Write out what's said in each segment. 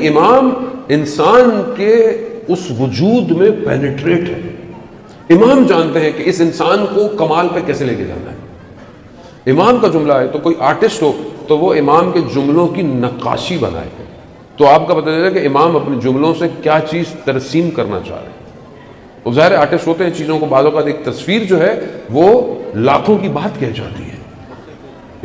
امام انسان کے اس وجود میں پینیٹریٹ ہے. امام جانتے ہیں کہ اس انسان کو کمال پہ کیسے لے کے جانا ہے. امام کا جملہ ہے تو کوئی آرٹسٹ ہو تو وہ امام کے جملوں کی نقاشی بنائے, تو آپ کا پتہ چلے کہ امام اپنے جملوں سے کیا چیز ترسیم کرنا چاہ رہے ہیں. وہ ظاہر آرٹسٹ ہوتے ہیں چیزوں کو, بعض اوقات ایک تصویر جو ہے وہ لاکھوں کی بات کہہ جاتی ہے,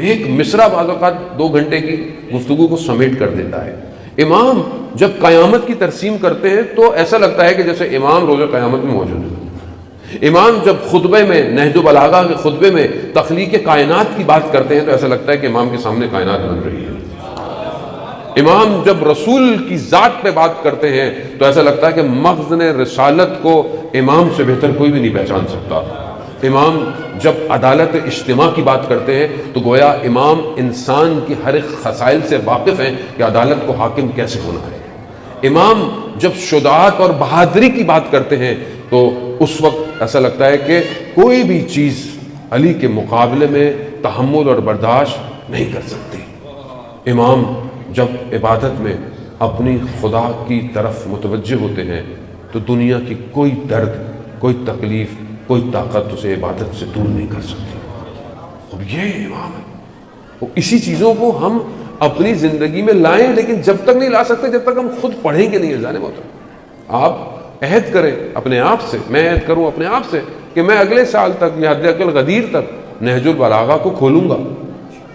ایک مصرع بعض اوقات 2 گھنٹے کی گفتگو کو سمیٹ کر دیتا ہے. امام جب قیامت کی ترسیم کرتے ہیں تو ایسا لگتا ہے کہ جیسے امام روز قیامت میں موجود ہے. امام جب خطبے میں, نہج البلاغہ کے خطبے میں تخلیق کائنات کی بات کرتے ہیں تو ایسا لگتا ہے کہ امام کے سامنے کائنات بن رہی ہے. امام جب رسول کی ذات پہ بات کرتے ہیں تو ایسا لگتا ہے کہ مخزن رسالت کو امام سے بہتر کوئی بھی نہیں پہچان سکتا. امام جب عدالت اجتماع کی بات کرتے ہیں تو گویا امام انسان کی ہر ایک خصائل سے واقف ہیں کہ عدالت کو حاکم کیسے ہونا ہے. امام جب شجاعت اور بہادری کی بات کرتے ہیں تو اس وقت ایسا لگتا ہے کہ کوئی بھی چیز علی کے مقابلے میں تحمل اور برداشت نہیں کر سکتی. امام جب عبادت میں اپنی خدا کی طرف متوجہ ہوتے ہیں تو دنیا کی کوئی درد, کوئی تکلیف, کوئی طاقت اسے عبادت سے دور نہیں کر سکتی. اب یہ امام ہے. اسی چیزوں کو ہم اپنی زندگی میں لائیں, لیکن جب تک نہیں لا سکتے جب تک ہم خود پڑھیں گے نہیں. جانے محترم, آپ عہد کریں اپنے آپ سے, میں عہد کروں اپنے آپ سے کہ میں اگلے سال تک یا حد اقل غدیر تک نہج البلاغہ کو کھولوں گا,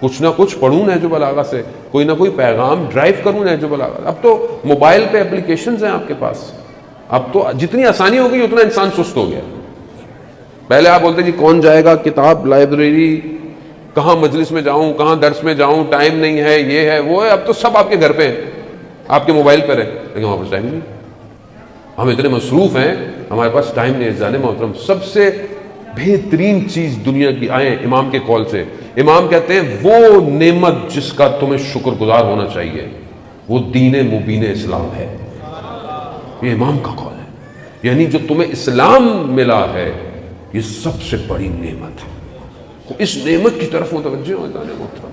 کچھ نہ کچھ پڑھوں نہج البلاغہ سے, کوئی نہ کوئی پیغام ڈرائیو کروں نہج البلاغہ. اب تو موبائل پہ اپلیکیشنز ہیں آپ کے پاس, اب تو جتنی آسانی ہو گئی اتنا انسان سست ہو گیا. پہلے آپ بولتے جی کون جائے گا کتاب لائبریری, کہاں مجلس میں جاؤں, کہاں درس میں جاؤں, ٹائم نہیں ہے, یہ ہے وہ ہے. اب تو سب آپ کے گھر پہ ہیں, آپ کے موبائل پر ہے, لیکن وہاں پر ٹائم نہیں. ہم اتنے مصروف ہیں, ہمارے پاس ٹائم نہیں ہے. جانے محترم, سب سے بہترین چیز دنیا کی آئے امام کے قول سے. امام کہتے ہیں وہ نعمت جس کا تمہیں شکر گزار ہونا چاہیے وہ دین مبین اسلام ہے. یہ امام کا قول ہے, یعنی جو تمہیں اسلام ملا ہے یہ سب سے بڑی نعمت ہے. اس نعمت کی طرف متوجہ ہو جانے محترم.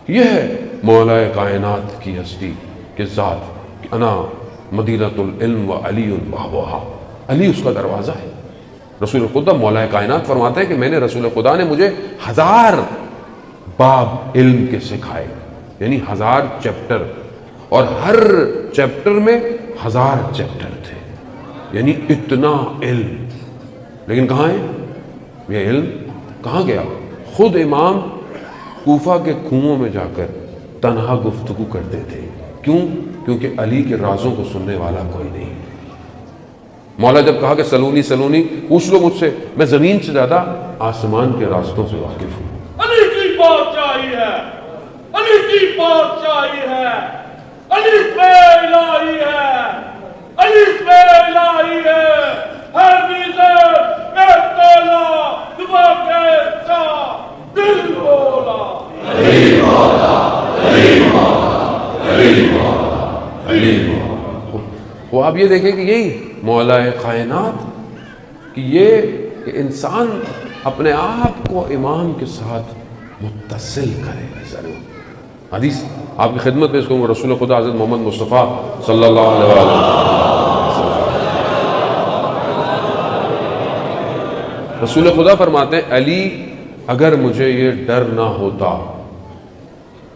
یہ ہے مولا کائنات کی ہستی کے ذات, انا مدینۃ العلم و علی بابوہا, علی اس کا دروازہ ہے. رسول خدا مولا کائنات فرماتے ہیں کہ میں نے رسول خدا نے مجھے 1000 باب علم کے سکھائے, یعنی 1000 چیپٹر, اور ہر چیپٹر میں 1000 چیپٹر تھے, یعنی اتنا علم. لیکن کہاں ہے یہ علم, کہاں گیا؟ خود امام کوفہ کے کنووں میں جا کر تنہا گفتگو کرتے تھے. کیوں؟ کیونکہ علی کے رازوں کو سننے والا کوئی نہیں. مولا جب کہا کہ سلونی سلونی, پوچھ لو مجھ سے, میں زمین سے زیادہ آسمان کے راستوں سے واقف ہوں. علی کی بادشاہی ہے, علی کی بادشاہی ہے, علی پہ الہی ہے, علی پہ الہی ہے. ہر بیزر احتالا دبا کے شاہ دل بولا علی مولا, علی مولا, علی مولا, علی مولا. وہ آپ یہ دیکھیں کہ یہی مولا کائنات کہ یہ کہ انسان اپنے آپ کو امام کے ساتھ متصل کرے. حدیث آپ کی خدمت پیش کروں گا, رسول خدا حضرت محمد مصطفیٰ صلی اللہ علیہ وسلم. رسول خدا فرماتے ہیں علی اگر مجھے یہ ڈر نہ ہوتا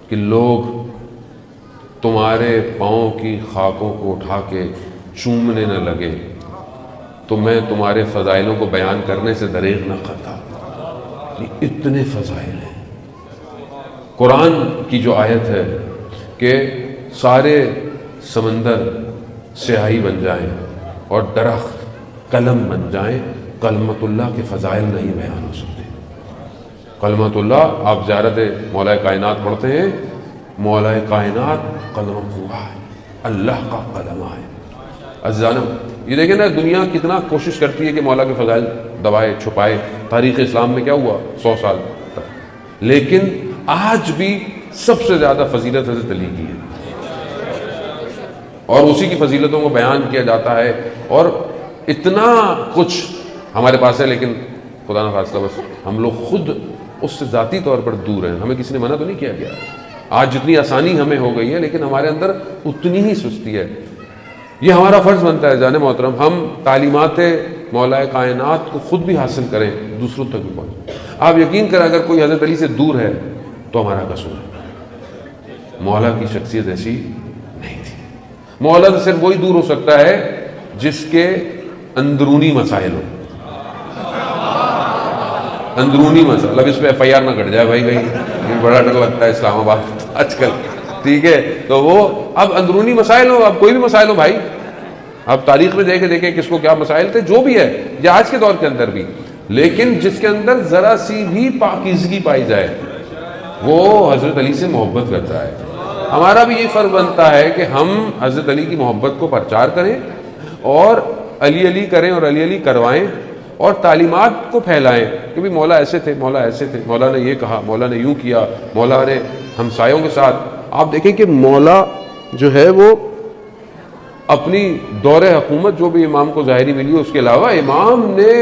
کہ لوگ تمہارے پاؤں کی خاکوں کو اٹھا کے چومنے نہ لگے تو میں تمہارے فضائلوں کو بیان کرنے سے دریغ نہ کرتا. یہ اتنے فضائل ہیں. قرآن کی جو آیت ہے کہ سارے سمندر سیاہی بن جائیں اور درخت قلم بن جائیں, کلمت اللہ کے فضائل نہیں بیان ہو سکتے. کلمت اللہ, آپ زیارت مولا کائنات پڑھتے ہیں, مولا کائنات قلم اللہ ہے, اللہ کا قلم ہے. عزیزانم یہ دیکھیں نا, دنیا کتنا کوشش کرتی ہے کہ مولا کے فضائل دبائے چھپائے. تاریخ اسلام میں کیا ہوا 100 سال تک, لیکن آج بھی سب سے زیادہ فضیلت حضرت علی کی ہے اور اسی کی فضیلتوں کو بیان کیا جاتا ہے. اور اتنا کچھ ہمارے پاس ہے, لیکن خدا نخواستہ بس ہم لوگ خود اس سے ذاتی طور پر دور ہیں. ہمیں کسی نے منع تو نہیں کیا گیا, آج جتنی آسانی ہمیں ہو گئی ہے لیکن ہمارے اندر اتنی ہی سستی ہے. یہ ہمارا فرض بنتا ہے جان محترم، ہم تعلیمات مولا کائنات کو خود بھی حاصل کریں، دوسروں تک بھی پہنچیں. آپ یقین کریں اگر کوئی حضرت علی سے دور ہے تو ہمارا قصور ہے. مولا کی شخصیت ایسی نہیں تھی. مولا سے صرف وہی دور ہو سکتا ہے جس کے اندرونی مسائل ہو. اندرونی مسائل، اب اس پہ FIR نہ کٹ جائے بھائی، کہیں بڑا ڈر لگتا ہے اسلام آباد آج کل، ٹھیک ہے؟ تو وہ اب اندرونی مسائل ہو، اب کوئی بھی مسائل ہو بھائی، اب تاریخ میں دیکھیں کس کو کیا مسائل تھے، جو بھی ہے یا آج کے دور کے اندر بھی، لیکن جس کے اندر ذرا سی بھی پاکیزگی پائی جائے وہ حضرت علی سے محبت کرتا ہے. ہمارا بھی یہ فرض بنتا ہے کہ ہم حضرت علی کی محبت کو پرچار کریں اور علی علی کریں اور علی علی کروائیں اور تعلیمات کو پھیلائیں کہ بھی مولا ایسے تھے، مولا ایسے تھے، مولا نے یہ کہا، مولا نے یوں کیا، مولا نے ہمسایوں کے ساتھ. آپ دیکھیں کہ مولا جو ہے وہ اپنی دور حکومت جو بھی امام کو ظاہری ملی ہے اس کے علاوہ امام نے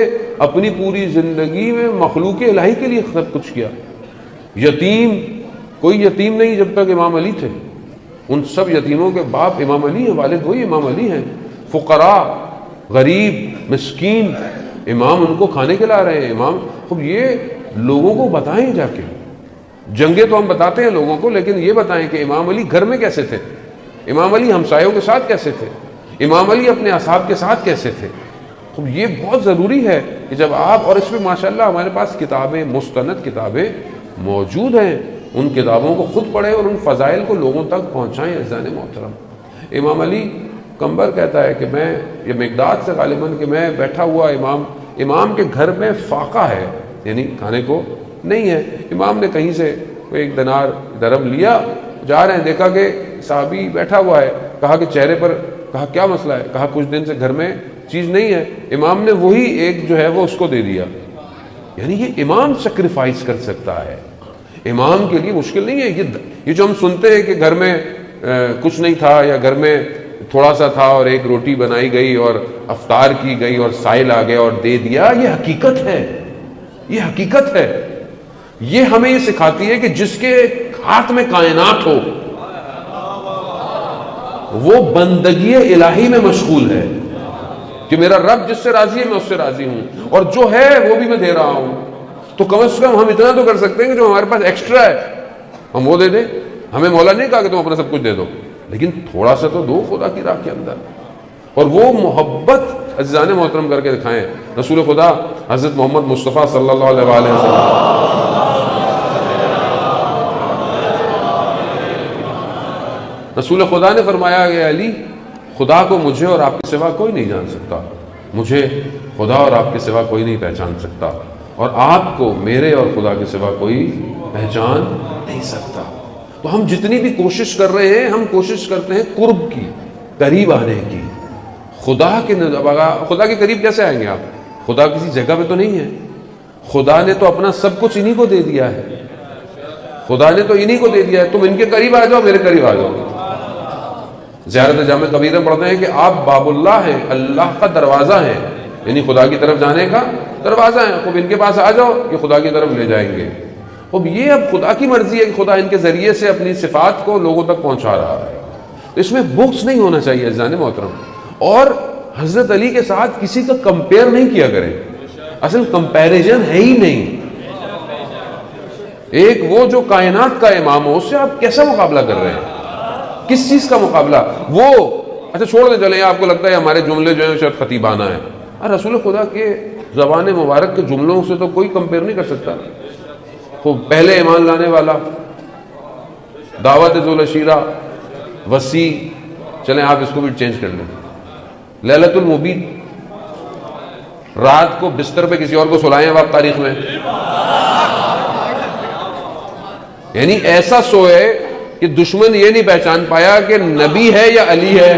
اپنی پوری زندگی میں مخلوق الہی کے لیے سب کچھ کیا. یتیم کوئی یتیم نہیں جب تک امام علی تھے، ان سب یتیموں کے باپ امام علی ہیں، والد وہی امام علی ہیں. فقراء، غریب، مسکین، امام ان کو کھانے کھلا رہے ہیں. امام خب یہ لوگوں کو بتائیں، جا کے جنگیں تو ہم بتاتے ہیں لوگوں کو، لیکن یہ بتائیں کہ امام علی گھر میں کیسے تھے، امام علی ہمسایوں کے ساتھ کیسے تھے، امام علی اپنے اصحاب کے ساتھ کیسے تھے. خب یہ بہت ضروری ہے کہ جب آپ، اور اس میں ماشاءاللہ ہمارے پاس کتابیں، مستند کتابیں موجود ہیں، ان کتابوں کو خود پڑھیں اور ان فضائل کو لوگوں تک پہنچائیں. عزیزان محترم، امام علی کمبر کہتا ہے کہ میں، یہ مقداد سے غالباً، کہ میں بیٹھا ہوا امام کے گھر میں فاقہ ہے، یعنی کھانے کو نہیں ہے. امام نے کہیں سے ایک دینار درہم لیا، جا رہے ہیں، دیکھا کہ صحابی بیٹھا ہوا ہے، کہا کہ چہرے پر، کہا کیا مسئلہ ہے، کہا کچھ دن سے گھر میں چیز نہیں ہے. امام نے وہی ایک جو ہے وہ اس کو دے دیا. یعنی یہ امام سیکریفائس کر سکتا ہے، امام کے لیے مشکل نہیں ہے. یہ جو ہم سنتے ہیں کہ گھر میں کچھ نہیں تھا یا گھر میں تھوڑا سا تھا اور ایک روٹی بنائی گئی اور افطار کی گئی اور سائل آ گیا اور دے دیا، یہ حقیقت ہے، یہ حقیقت ہے. یہ ہمیں یہ سکھاتی ہے کہ جس کے ہاتھ میں کائنات ہو وہ بندگی الہی میں مشغول ہے کہ میرا رب جس سے راضی ہے میں اس سے راضی ہوں، اور جو ہے وہ بھی میں دے رہا ہوں. تو کم از کم ہم اتنا تو کر سکتے ہیں کہ جو ہمارے پاس ایکسٹرا ہے ہم وہ دے دیں. ہمیں مولا نہیں کہا کہ تم اپنا سب کچھ دے دو، لیکن تھوڑا سا تو دو خدا کی راہ کے اندر، اور وہ محبت عزیزان محترم کر کے دکھائیں. رسول خدا حضرت محمد مصطفیٰ صلی اللہ علیہ وسلم، رسول خدا نے فرمایا کہ علی، خدا کو مجھے اور آپ کے سوا کوئی نہیں جان سکتا، مجھے خدا اور آپ کے سوا کوئی نہیں پہچان سکتا، اور آپ کو میرے اور خدا کے سوا کوئی پہچان نہیں سکتا. تو ہم جتنی بھی کوشش کر رہے ہیں، ہم کوشش کرتے ہیں قرب کی، قریب آنے کی. خدا کے قریب کیسے آئیں گے آپ؟ خدا کسی جگہ پہ تو نہیں ہے. خدا نے تو اپنا سب کچھ انہی کو دے دیا ہے، خدا نے تو انہی کو دے دیا ہے. تم ان کے قریب آ جاؤ، میرے قریب آ جاؤ. زیارت جامع کبیر میں پڑھتے ہیں کہ آپ باب اللہ ہیں، اللہ کا دروازہ ہے، یعنی خدا کی طرف جانے کا دروازہ ہے. خوب ان کے پاس آ جاؤ، یہ خدا کی طرف لے جائیں گے. خوب یہ اب خدا کی مرضی ہے کہ خدا ان کے ذریعے سے اپنی صفات کو لوگوں تک پہنچا رہا ہے. تو اس میں بغض نہیں ہونا چاہیے عزیزان محترم. اور حضرت علی کے ساتھ کسی کا کمپیئر نہیں کیا کریں، اصل کمپیریزن ہے ہی نہیں. ایک وہ جو کائنات کا امام ہو، اس سے آپ کیسا مقابلہ کر رہے ہیں؟ کس چیز کا مقابلہ؟ وہ اچھا چھوڑ دیں، چلیں آپ کو لگتا ہے ہمارے جملے جو ہیں شاید خطیبانہ ہیں. رسول خدا کے زبان مبارک کے جملوں سے تو کوئی کمپیئر نہیں کر سکتا. خوب پہلے ایمان لانے والا، دعوت ذو العشیرہ، وسیع. چلیں آپ اس کو بھی چینج کر لیں. لیلۃ المبین، رات کو بستر پہ کسی اور کو سلائیں اب آپ تاریخ میں، یعنی ایسا سوئے کہ دشمن یہ نہیں پہچان پایا کہ نبی ہے یا علی ہے.